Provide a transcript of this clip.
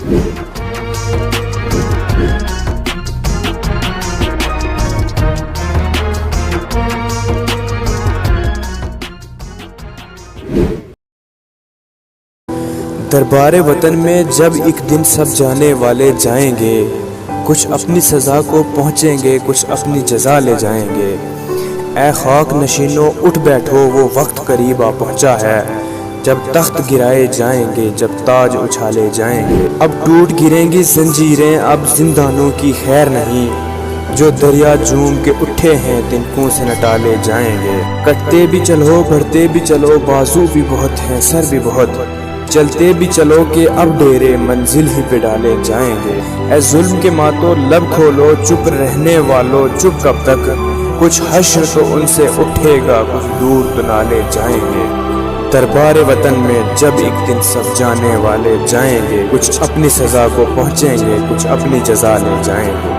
دربار وطن میں جب ایک دن سب جانے والے جائیں گے، کچھ اپنی سزا کو پہنچیں گے، کچھ اپنی جزا لے جائیں گے۔ اے خاک نشینوں اٹھ بیٹھو، وہ وقت قریب آ پہنچا ہے، جب تخت گرائے جائیں گے، جب تاج اچھالے جائیں گے۔ اب ٹوٹ گریں گی زنجیریں، اب زندانوں کی خیر نہیں، جو دریا جوم کے اٹھے ہیں تنکوں سے نہ ٹالے جائیں گے۔ کٹتے بھی چلو بڑھتے بھی چلو، بازو بھی بہت ہیں سر بھی بہت، چلتے بھی چلو کہ اب ڈیرے منزل ہی پہ ڈالے جائیں گے۔ اے ظلم کے ماتو لب کھولو، چپ رہنے والو چپ کب تک، کچھ حشر تو ان سے اٹھے گا، کچھ دور تو نالے جائیں گے۔ دربار وطن میں جب ایک دن سب جانے والے جائیں گے، کچھ اپنی سزا کو پہنچیں گے، کچھ اپنی جزا لے جائیں گے۔